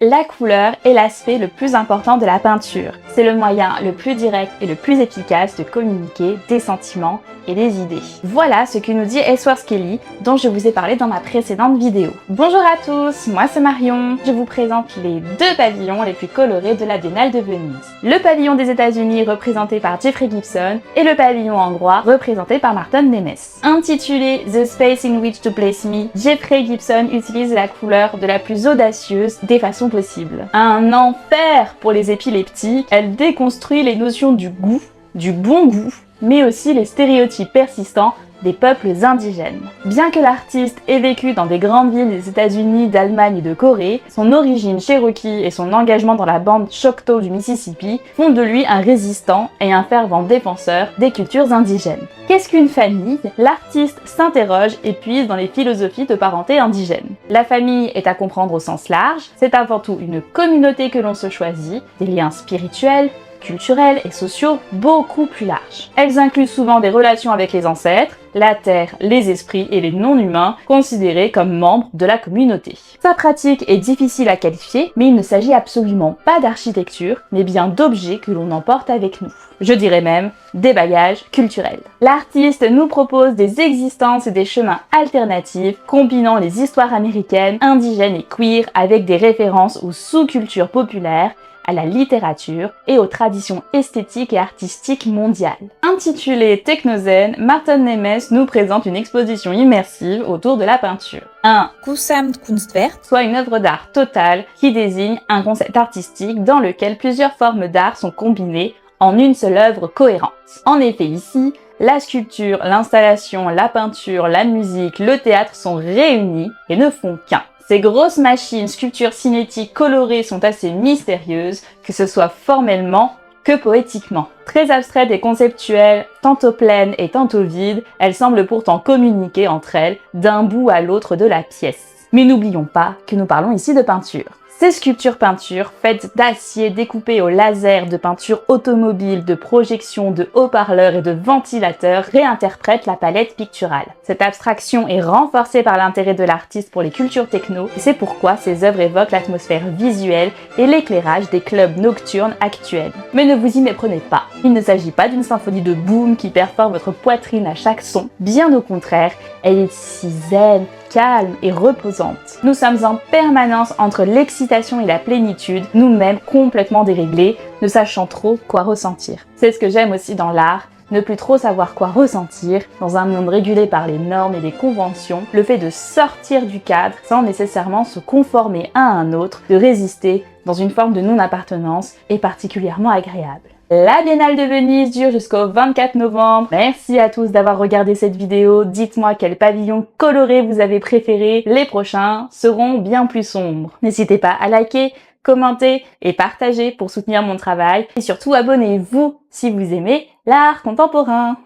La couleur est l'aspect le plus important de la peinture. C'est le moyen le plus direct et le plus efficace de communiquer des sentiments et des idées. Voilà ce que nous dit Ellsworth Kelly, dont je vous ai parlé dans ma précédente vidéo. Bonjour à tous, moi c'est Marion. Je vous présente les deux pavillons les plus colorés de la Biennale de Venise. Le pavillon des États-Unis représenté par Jeffrey Gibson et le pavillon hongrois représenté par Márton Nemes. Intitulé The Space in which to place me, Jeffrey Gibson utilise la couleur de la plus audacieuse des façons possibles. Un enfer pour les épileptiques, elle déconstruit les notions du goût, du bon goût, mais aussi les stéréotypes persistants des peuples indigènes. Bien que l'artiste ait vécu dans des grandes villes des États-Unis, d'Allemagne et de Corée, son origine cherokee et son engagement dans la bande Choctaw du Mississippi font de lui un résistant et un fervent défenseur des cultures indigènes. Qu'est-ce qu'une famille? L'artiste s'interroge et puise dans les philosophies de parenté indigène. La famille est à comprendre au sens large, c'est avant tout une communauté que l'on se choisit, des liens spirituels, culturelles et sociaux beaucoup plus larges. Elles incluent souvent des relations avec les ancêtres, la terre, les esprits et les non-humains considérés comme membres de la communauté. Sa pratique est difficile à qualifier, mais il ne s'agit absolument pas d'architecture, mais bien d'objets que l'on emporte avec nous. Je dirais même des bagages culturels. L'artiste nous propose des existences et des chemins alternatifs, combinant les histoires américaines, indigènes et queer avec des références aux sous-cultures populaires, à la littérature et aux traditions esthétiques et artistiques mondiales. Intitulé Technozen, Márton Nemes nous présente une exposition immersive autour de la peinture. Un Gesamtkunstwerk, soit une œuvre d'art totale qui désigne un concept artistique dans lequel plusieurs formes d'art sont combinées en une seule œuvre cohérente. En effet, ici, la sculpture, l'installation, la peinture, la musique, le théâtre sont réunis et ne font qu'un. Ces grosses machines sculptures cinétiques colorées sont assez mystérieuses, que ce soit formellement que poétiquement. Très abstraites et conceptuelles, tantôt pleines et tantôt vides, elles semblent pourtant communiquer entre elles d'un bout à l'autre de la pièce. Mais n'oublions pas que nous parlons ici de peinture. Ces sculptures-peintures, faites d'acier découpé au laser, de peinture automobile, de projection, de haut-parleurs et de ventilateurs, réinterprètent la palette picturale. Cette abstraction est renforcée par l'intérêt de l'artiste pour les cultures techno, et c'est pourquoi ces œuvres évoquent l'atmosphère visuelle et l'éclairage des clubs nocturnes actuels. Mais ne vous y méprenez pas, il ne s'agit pas d'une symphonie de boom qui perfore votre poitrine à chaque son, bien au contraire, elle est si zen, calme et reposante. Nous sommes en permanence entre l'excitation et la plénitude, nous-mêmes complètement déréglés, ne sachant trop quoi ressentir. C'est ce que j'aime aussi dans l'art, ne plus trop savoir quoi ressentir, dans un monde régulé par les normes et les conventions, le fait de sortir du cadre sans nécessairement se conformer à un autre, de résister dans une forme de non-appartenance est particulièrement agréable. La Biennale de Venise dure jusqu'au 24 novembre. Merci à tous d'avoir regardé cette vidéo. Dites-moi quel pavillon coloré vous avez préféré. Les prochains seront bien plus sombres. N'hésitez pas à liker, commenter et partager pour soutenir mon travail. Et surtout, abonnez-vous si vous aimez l'art contemporain.